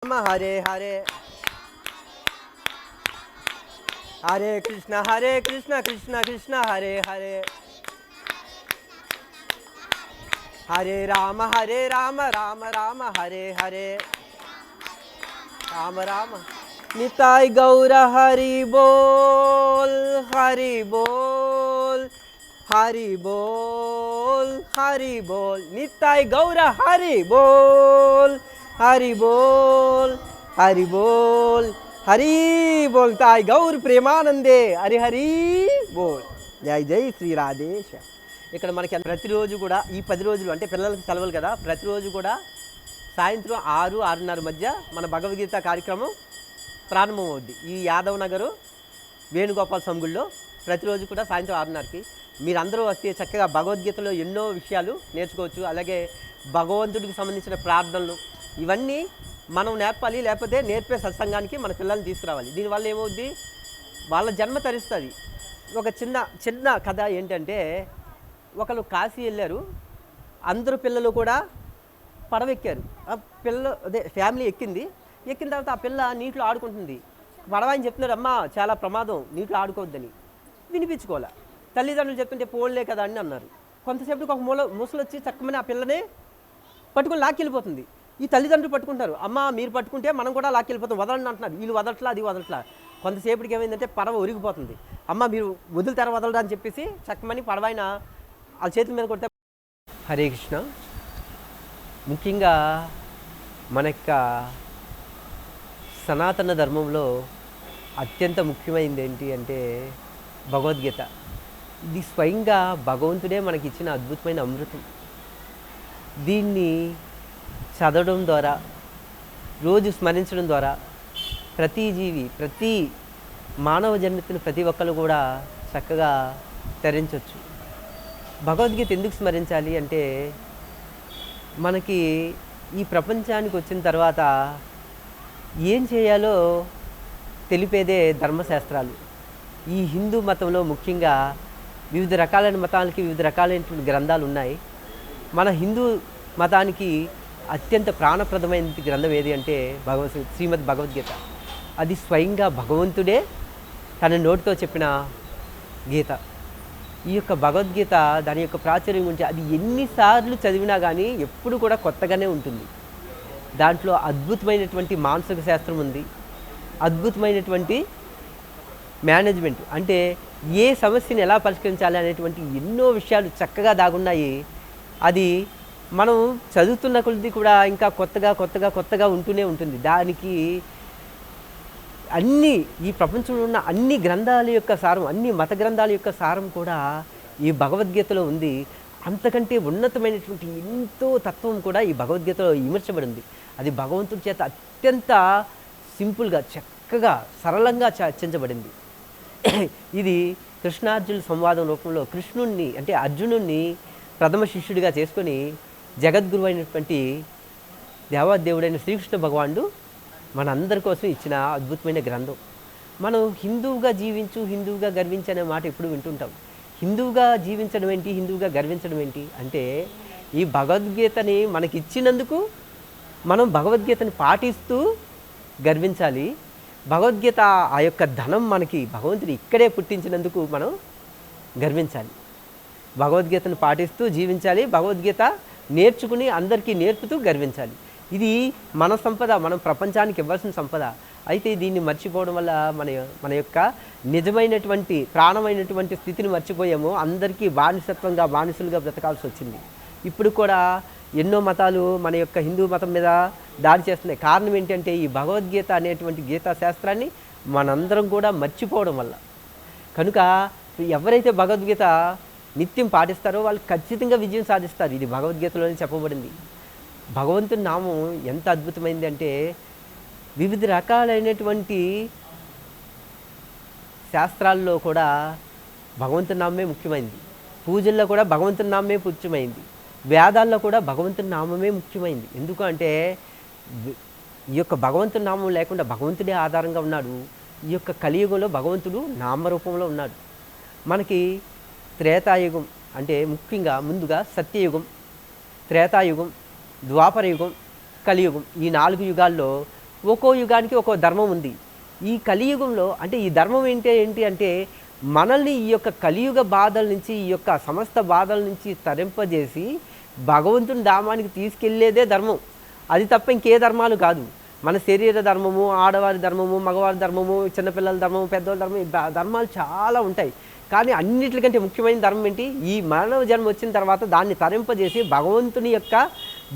हरे हरे हरे कृष्ण कृष्ण कृष्ण हरे हरे हरे राम राम राम हरे हरे राम राम। निताय गौर हरि बोल हरि बोल हरि बोल हरि बोल। निताय गौर हरि बोल हरि बोल हरि बोल हरि बोल। ताय गौर प्रेमानंदे हरि हरि बोल। జై జై శ్రీ రాధేశ। ఇక్కడ మనకి ప్రతిరోజు కూడా ఈ 10 రోజులు అంటే పిల్లలకి సెలవులు కదా, ప్రతిరోజు కూడా సాయంత్రం 6-6:30 మధ్య మన భగవద్గీత కార్యక్రమం ప్రారంభమవుద్ది ఈ యాదవ్ నగరు వేణుగోపాల సంగుల్లో ప్రతిరోజు కూడా సాయంత్రం 6:30కి మీరందరూ వస్తే చక్కగా భగవద్గీతలో ఎన్నో విషయాలు నేర్చుకోవచ్చు. అలాగే భగవంతుడికి సంబంధించిన ప్రార్థనలు ఇవన్నీ మనం నేర్పాలి, లేకపోతే నేర్పే సత్సంగానికి మన పిల్లల్ని తీసుకురావాలి. దీనివల్ల ఏమవుద్ది, వాళ్ళ జన్మ తరిస్తుంది. ఒక చిన్న కథ ఏంటంటే, ఒకరు కాశీ వెళ్ళారు, అందరూ పిల్లలు కూడా పడవెక్కారు. ఆ పిల్లలు ఫ్యామిలీ ఎక్కిన తర్వాత ఆ పిల్ల నీటిలో ఆడుకుంటుంది. పడవ అని చెప్తున్నారు, అమ్మ చాలా ప్రమాదం నీటిలో ఆడుకోవద్దని. వినిపించుకోలే. తల్లిదండ్రులు చెప్తుంటే పోన్లే కదా అని అన్నారు. కొంతసేపటికి ఒక ముసలు వచ్చి చక్కమని ఆ పిల్లని పట్టుకొని లాక్కెళ్ళిపోతుంది. ఈ తల్లిదండ్రులు పట్టుకుంటారు, అమ్మ మీరు పట్టుకుంటే మనం కూడా లాక్కెళ్ళిపోతాం, వదలండి అంటున్నారు. వీళ్ళు వదలట్లా, అది వదలట్లా. కొంతసేపటికి ఏమైందంటే పడవ ఒరిగిపోతుంది. అమ్మ మీరు వదులుతారా వదలరా అని చెప్పేసి చక్కమని పడవైన వాళ్ళ చేతుల మీద కొడితే. హరే కృష్ణ. ముఖ్యంగా మన యొక్క సనాతన ధర్మంలో అత్యంత ముఖ్యమైనది ఏంటి అంటే భగవద్గీత. ఇది స్వయంగా భగవంతుడే మనకి ఇచ్చిన అద్భుతమైన అమృతం. దీన్ని చదవడం ద్వారా, రోజు స్మరించడం ద్వారా ప్రతి జీవి, ప్రతి మానవ జన్మెత్తిన ప్రతి ఒక్కరు కూడా చక్కగా తరించవచ్చు. భగవద్గీత ఎందుకు స్మరించాలి అంటే, మనకి ఈ ప్రపంచానికి వచ్చిన తర్వాత ఏం చేయాలో తెలిపేదే ధర్మశాస్త్రాలు. ఈ హిందూ మతంలో ముఖ్యంగా వివిధ రకాలైన మతాలకి వివిధ రకాలైనటువంటి గ్రంథాలు ఉన్నాయి. మన హిందూ మతానికి అత్యంత ప్రాణప్రదమైన గ్రంథం ఏది అంటే శ్రీమద్ భగవద్గీత. అది స్వయంగా భగవంతుడే తన నోటితో చెప్పిన గీత. ఈ యొక్క భగవద్గీత దాని యొక్క ప్రాచుర్యం గురించి అది ఎన్నిసార్లు చదివినా కానీ ఎప్పుడు కూడా కొత్తగానే ఉంటుంది. దాంట్లో అద్భుతమైనటువంటి మానసిక శాస్త్రం ఉంది, అద్భుతమైనటువంటి మేనేజ్మెంట్, అంటే ఏ సమస్యని ఎలా పరిష్కరించాలి అనేటువంటి ఎన్నో విషయాలు చక్కగా దాగున్నాయి. అది మనం చదువుతున్న కొద్ది కూడా ఇంకా కొత్తగా ఉంటూనే ఉంటుంది. దానికి అన్ని ఈ ప్రపంచంలో ఉన్న అన్ని గ్రంథాల యొక్క సారం, అన్ని మత గ్రంథాల యొక్క సారం కూడా ఈ భగవద్గీతలో ఉంది. అంతకంటే ఉన్నతమైనటువంటి ఎంతో తత్వం కూడా ఈ భగవద్గీతలో విమర్శబడింది. అది భగవంతుడి చేత అత్యంత సింపుల్గా, చక్కగా, సరళంగా చర్చించబడింది. ఇది కృష్ణార్జునుల సంవాదం రూపంలో కృష్ణుణ్ణి అంటే అర్జునుణ్ణి ప్రథమ శిష్యుడిగా చేసుకొని జగద్గురు అయినటువంటి దేవాదేవుడైన శ్రీకృష్ణ భగవానుడు మనందరి కోసం ఇచ్చిన అద్భుతమైన గ్రంథం. మనం హిందువుగా జీవించు, హిందువుగా గర్వించు అనే మాట ఎప్పుడు వింటుంటాం. హిందువుగా జీవించడం ఏంటి, హిందువుగా గర్వించడం ఏంటి అంటే, ఈ భగవద్గీతని మనకి ఇచ్చినందుకు మనం భగవద్గీతని పాటిస్తూ గర్వించాలి. భగవద్గీత ఆ యొక్క ధనం మనకి భగవంతుడు ఇక్కడే పుట్టించినందుకు మనం గర్వించాలి. భగవద్గీతను పాటిస్తూ జీవించాలి, భగవద్గీత నేర్చుకుని అందరికీ నేర్పుతూ గర్వించాలి. ఇది మన సంపద, మనం ప్రపంచానికి ఇవ్వాల్సిన సంపద. అయితే దీన్ని మర్చిపోవడం వల్ల మన యొక్క నిజమైనటువంటి ప్రాణమైనటువంటి స్థితిని మర్చిపోయాము. అందరికీ బానిసలుగా బ్రతకాల్సి వచ్చింది. ఇప్పుడు కూడా ఎన్నో మతాలు మన యొక్క హిందూ మతం మీద దాడి చేస్తున్నాయి. కారణం ఏంటంటే, ఈ భగవద్గీత అనేటువంటి గీతా శాస్త్రాన్ని మనందరం కూడా మర్చిపోవడం వల్ల. కనుక ఎవరైతే భగవద్గీత నిత్యం పాటిస్తారో వాళ్ళు ఖచ్చితంగా విజయం సాధిస్తారు. ఇది భగవద్గీతలోనే చెప్పబడింది. భగవంతుని నామం ఎంత అద్భుతమైంది అంటే, వివిధ రకాలైనటువంటి శాస్త్రాల్లో కూడా భగవంతుని నామమే ముఖ్యమైంది. పూజల్లో కూడా భగవంతుని నామమే ముఖ్యమైంది. వేదాల్లో కూడా భగవంతుని నామమే ముఖ్యమైంది. ఎందుకు అంటే, ఈ యొక్క భగవంతుని నామం లేకుండా భగవంతుడే ఆధారంగా ఉన్నాడు. ఈ యొక్క కలియుగంలో భగవంతుడు నామరూపంలో ఉన్నాడు. మనకి త్రేతాయుగం అంటే ముఖ్యంగా ముందుగా సత్యయుగం, త్రేతాయుగం, ద్వాపరయుగం, కలియుగం, ఈ 4 యుగాల్లో ఒక్కో యుగానికి ఒక్కో ధర్మం ఉంది. ఈ కలియుగంలో అంటే ఈ ధర్మం ఏంటి అంటే మనల్ని ఈ యొక్క కలియుగ బాధల నుంచి, ఈ యొక్క సమస్త బాధల నుంచి తరింపజేసి భగవంతుని ధామానికి తీసుకెళ్ళేదే ధర్మం. అది తప్ప ఇంకే ధర్మాలు కాదు. మన శరీర ధర్మము, ఆడవారి ధర్మము, మగవారి ధర్మము, చిన్నపిల్లల ధర్మము, పెద్దవాళ్ళ ధర్మం, ధర్మాలు చాలా ఉంటాయి. కానీ అన్నిటికంటే ముఖ్యమైన ధర్మం ఏంటి? ఈ మానవ జన్మ వచ్చిన తర్వాత దాన్ని తరింపజేసి భగవంతుని యొక్క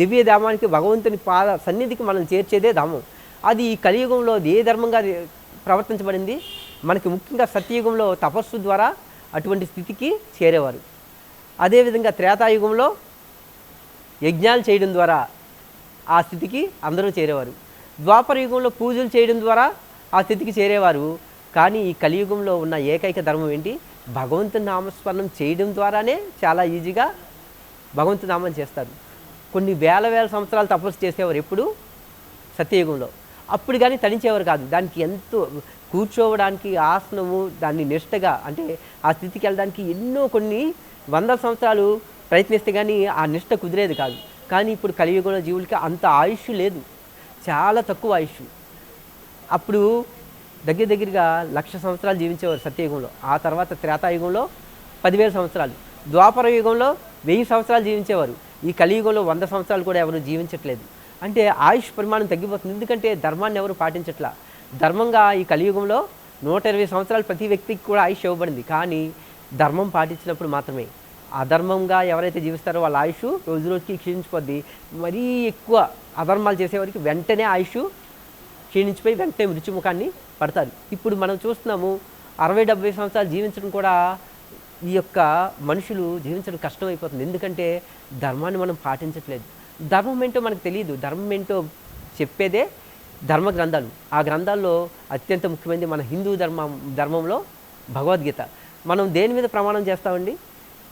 దివ్యధామానికి, భగవంతుని పాద సన్నిధికి మనం చేర్చేదే ధర్మం. అది ఈ కలియుగంలో ఏ ధర్మంగా ప్రవర్తించబడింది? మనకి ముఖ్యంగా సత్యయుగంలో తపస్సు ద్వారా అటువంటి స్థితికి చేరేవారు. అదేవిధంగా త్రేతాయుగంలో యజ్ఞాలు చేయడం ద్వారా ఆ స్థితికి అందరూ చేరేవారు. ద్వాపర యుగంలో పూజలు చేయడం ద్వారా ఆ స్థితికి చేరేవారు. కానీ ఈ కలియుగంలో ఉన్న ఏకైక ధర్మం ఏంటి? భగవంతుని నామస్మరణం చేయడం ద్వారానే చాలా ఈజీగా భగవంతుని నామం చేస్తారు. కొన్ని వేల సంవత్సరాలు తపస్సు చేసేవారు ఎప్పుడు? సత్యయుగంలో. అప్పుడు కానీ తరించేవారు కాదు. దానికి ఎంతో కూర్చోవడానికి ఆసనము, దాన్ని నిష్టగా అంటే ఆ స్థితికి వెళ్ళడానికి ఎన్నో కొన్ని వందల సంవత్సరాలు ప్రయత్నిస్తే కానీ ఆ నిష్ట కుదిరేది కాదు. కానీ ఇప్పుడు కలియుగంలో జీవులకి అంత ఆయుష్ లేదు, చాలా తక్కువ ఆయుష్. అప్పుడు దగ్గరగా 1,00,000 సంవత్సరాలు జీవించేవారు సత్యయుగంలో. ఆ తర్వాత త్రేతాయుగంలో 10,000 సంవత్సరాలు, ద్వాపర యుగంలో 1000 సంవత్సరాలు జీవించేవారు. ఈ కలియుగంలో 100 సంవత్సరాలు కూడా ఎవరు జీవించట్లేదు. అంటే ఆయుష్ పరిమాణం తగ్గిపోతుంది. ఎందుకంటే ధర్మాన్ని ఎవరు పాటించట్లా. ధర్మంగా ఈ కలియుగంలో 120 సంవత్సరాలు ప్రతి వ్యక్తికి కూడా ఆయుష్ ఇవ్వబడింది. కానీ ధర్మం పాటించినప్పుడు మాత్రమే. అధర్మంగా ఎవరైతే జీవిస్తారో వాళ్ళ ఆయుష్ రోజు రోజుకి క్షీణించిపోద్ది. మరీ ఎక్కువ అధర్మాలు చేసేవారికి వెంటనే ఆయుష్ క్షీణించిపోయి వెంటనే మృత్యుముఖాన్ని పడతారు. ఇప్పుడు మనం చూస్తున్నాము 60-70 సంవత్సరాలు జీవించడం కూడా ఈ యొక్క మనుషులు జీవించడం కష్టమైపోతుంది. ఎందుకంటే ధర్మాన్ని మనం పాటించట్లేదు. ధర్మం ఏంటో మనకు తెలియదు. ధర్మం ఏంటో చెప్పేదే ధర్మ గ్రంథాలు. ఆ గ్రంథాల్లో అత్యంత ముఖ్యమైనది మన హిందూ ధర్మంలో భగవద్గీత. మనం దేని మీద ప్రమాణం చేస్తామండి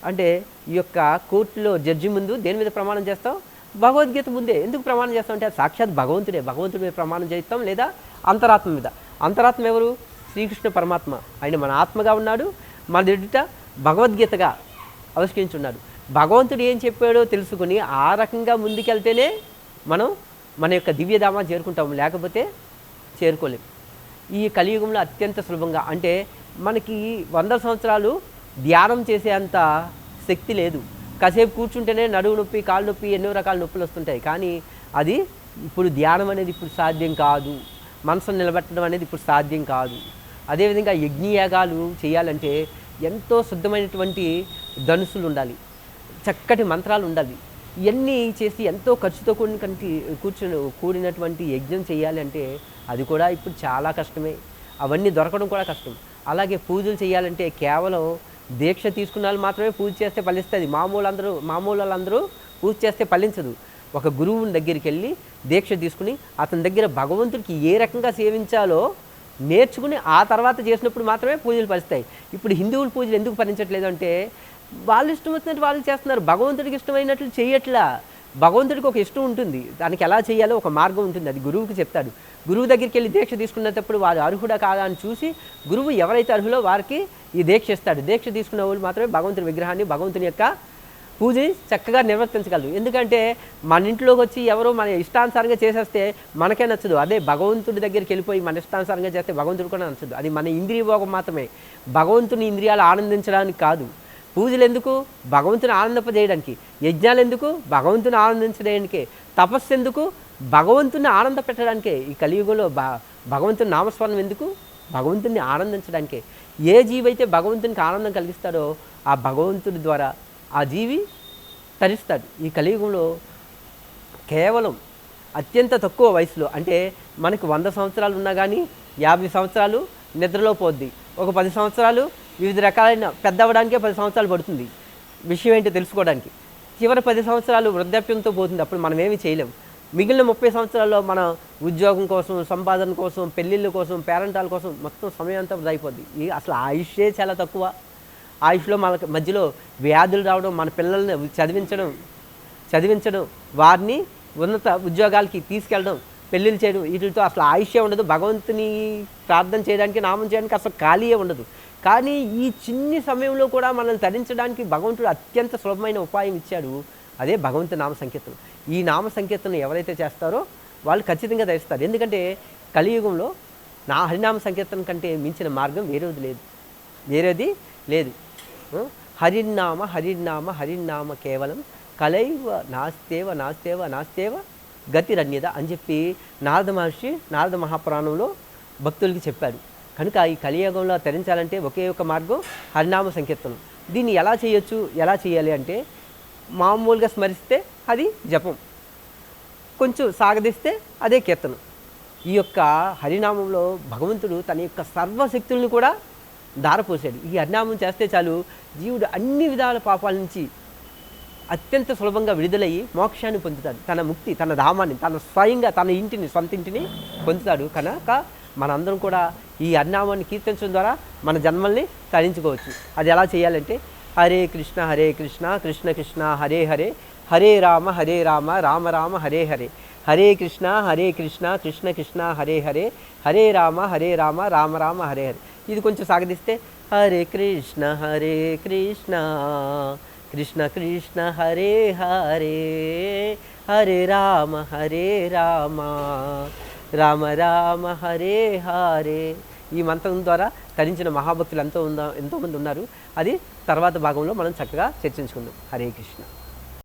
అంటే ఈ యొక్క కోర్టులో జడ్జి ముందు దేని మీద ప్రమాణం చేస్తాం? భగవద్గీత ముందే. ఎందుకు ప్రమాణం చేస్తాం అంటే సాక్షాత్ భగవంతుడే. భగవంతుడి మీద ప్రమాణం చేస్తాం, లేదా అంతరాత్మ మీద. అంతరాత్మ ఎవరు? శ్రీకృష్ణ పరమాత్మ. ఆయన మన ఆత్మగా ఉన్నాడు, మన ఎదుట భగవద్గీతగా ఆవిష్కరించున్నాడు. భగవంతుడు ఏం చెప్పాడో తెలుసుకుని ఆ రకంగా ముందుకెళ్తేనే మనం మన యొక్క దివ్యధామాన్ని చేరుకుంటాము, లేకపోతే చేరుకోలేము. ఈ కలియుగంలో అత్యంత సులభంగా అంటే మనకి 100 సంవత్సరాలు ధ్యానం చేసే అంత శక్తి లేదు. కాసేపు కూర్చుంటేనే నడువు నొప్పి, కాళ్ళు నొప్పి, ఎన్నో రకాల నొప్పులు వస్తుంటాయి. కానీ అది ఇప్పుడు ధ్యానం అనేది ఇప్పుడు సాధ్యం కాదు. మనసును నిలబెట్టడం అనేది ఇప్పుడు సాధ్యం కాదు. అదేవిధంగా యజ్ఞయాగాలు చేయాలంటే ఎంతో శుద్ధమైనటువంటి ధనుసులు ఉండాలి, చక్కటి మంత్రాలు ఉండాలి. ఇవన్నీ చేసి ఎంతో ఖర్చుతో కూడినటువంటి యజ్ఞం చేయాలి అంటే అది కూడా ఇప్పుడు చాలా కష్టమే. అవన్నీ దొరకడం కూడా కష్టం. అలాగే పూజలు చేయాలంటే కేవలం దీక్ష తీసుకున్న వాళ్ళు మాత్రమే పూజ చేస్తే ఫలిస్తుంది. మామూలు వాళ్ళందరూ పూజ చేస్తే ఫలించదు. ఒక గురువుని దగ్గరికి వెళ్ళి దీక్ష తీసుకుని అతని దగ్గర భగవంతుడికి ఏ రకంగా సేవించాలో నేర్చుకుని ఆ తర్వాత చేసినప్పుడు మాత్రమే పూజలు ఫలిస్తాయి. ఇప్పుడు హిందువుల పూజలు ఎందుకు ఫలించట్లేదు అంటే వాళ్ళు ఇష్టం వచ్చినట్టు వాళ్ళు చేస్తున్నారు, భగవంతుడికి ఇష్టమైనట్లు చేయట్లా. భగవంతుడికి ఒక ఇష్టం ఉంటుంది, దానికి ఎలా చేయాలో ఒక మార్గం ఉంటుంది, అది గురువుకి చెప్తాడు. గురువు దగ్గరికి వెళ్ళి దీక్ష తీసుకునేటప్పుడు వారు అర్హుడా కాదా అని చూసి గురువు ఎవరైతే అర్హులో వారికి ఈ దీక్ష ఇస్తాడు. దీక్ష తీసుకున్న వాళ్ళు మాత్రమే భగవంతుని విగ్రహాన్ని, భగవంతుని యొక్క పూజని చక్కగా నిర్వర్తించగలరు. ఎందుకంటే మన ఇంట్లోకి వచ్చి ఎవరో మన ఇష్టానుసారంగా చేసేస్తే మనకే నచ్చదు. అదే భగవంతుడి దగ్గరికి వెళ్ళిపోయి మన ఇష్టానుసారంగా చేస్తే భగవంతుడు కూడా నచ్చదు. అది మన ఇంద్రియ భోగం మాత్రమే, భగవంతుని ఇంద్రియాలు ఆనందించడానికి కాదు. పూజలు ఎందుకు? భగవంతుని ఆనందింపజేయడానికి. యజ్ఞాలు ఎందుకు? భగవంతుని ఆనందించడానికే. తపస్సు ఎందుకు? భగవంతుని ఆనంద పెట్టడానికే. ఈ కలియుగంలో భగవంతుని నామస్మరణం ఎందుకు? భగవంతుని ఆనందించడానికే. ఏ జీవి అయితే భగవంతునికి ఆనందం కలిగిస్తాడో ఆ భగవంతుడి ద్వారా ఆ జీవి తరిస్తాడు. ఈ కలియుగంలో కేవలం అత్యంత తక్కువ వయసులో అంటే మనకు 100 సంవత్సరాలు ఉన్నా కానీ 50 సంవత్సరాలు నిద్రలో పోద్ది. ఒక 10 సంవత్సరాలు వివిధ రకాలైన పెద్ద అవ్వడానికే 10 సంవత్సరాలు పడుతుంది విషయం ఏంటో తెలుసుకోవడానికి. చివరి 10 సంవత్సరాలు వృద్ధాప్యంతో పోతుంది, అప్పుడు మనం ఏమీ చేయలేం. మిగిలిన 30 సంవత్సరాల్లో మన ఉద్యోగం కోసం, సంపాదన కోసం, పెళ్ళిళ్ళ కోసం, పేరెంటాల కోసం మొత్తం సమయం అంతా అయిపోద్ది. అసలు ఆయుష్యే చాలా తక్కువ. ఆయుష్లో మనకు మధ్యలో వ్యాధులు రావడం, మన పిల్లల్ని చదివించడం, వారిని ఉన్నత ఉద్యోగాలకి తీసుకెళ్ళడం, పెళ్ళిళ్ళు చేయడం, వీటితో అసలు ఆయుష్యే ఉండదు. భగవంతుని ప్రార్థన చేయడానికి, నామం చేయడానికి అసలు ఖాళీయే ఉండదు. కానీ ఈ చిన్ని సమయంలో కూడా మనల్ని తరించడానికి భగవంతుడు అత్యంత సులభమైన ఉపాయం ఇచ్చాడు. అదే భగవంతుని నామ సంకీర్తనం. ఈ నామ సంకీర్తనం ఎవరైతే చేస్తారో వాళ్ళు ఖచ్చితంగా ధరిస్తారు. ఎందుకంటే కలియుగంలో నా హరినామ సంకీర్తన కంటే మించిన మార్గం వేరేది లేదు. హరినామ హరినామ హరినామ కేవలం కలైవ నాస్తేవ గతిరన్యద అని చెప్పి నారద మహర్షి నారద మహాపురాణంలో భక్తులకి చెప్పాడు. కనుక ఈ కలియుగంలో తరించాలంటే ఒకే ఒక మార్గం హరినామ సంకీర్తనం. దీన్ని ఎలా చేయొచ్చు, ఎలా చేయాలి అంటే మామూలుగా స్మరిస్తే అది జపం, కొంచెం సాగదీస్తే అదే కీర్తనం. ఈ యొక్క హరినామంలో భగవంతుడు తన యొక్క సర్వశక్తుల్ని కూడా ధారపోసాడు. ఈ హరినామం చేస్తే చాలు జీవుడు అన్ని విధాల పాపాల నుంచి అత్యంత సులభంగా విడుదలయ్యి మోక్షాన్ని పొందుతాడు. తన ముక్తి, తన ధామాన్ని, తన స్వయంగా తన ఇంటిని, సొంత ఇంటిని పొందుతాడు. కనుక మనందరం కూడా ఈ హరినామాన్ని కీర్తించడం ద్వారా మన జన్మల్ని తరించుకోవచ్చు. అది ఎలా చేయాలంటే హరే కృష్ణ కృష్ణ కృష్ణ హరే హరే, హరే రామ రామ రామ హరే హరే, హరే కృష్ణ కృష్ణ కృష్ణ హరే హరే, హరే రామ రామ రామ హరే హరే. ఇది కొంచెం సాగదీస్తే హరే కృష్ణ కృష్ణ కృష్ణ హరే హరే, హరే రామ రామ రామ హరే హరే. ఈ మంత్రం ద్వారా తరించిన మహాభక్తులు ఎంతోమంది ఉన్నారు. అది తర్వాత భాగంలో మనం చక్కగా చర్చించుకుందాం. హరే కృష్ణ.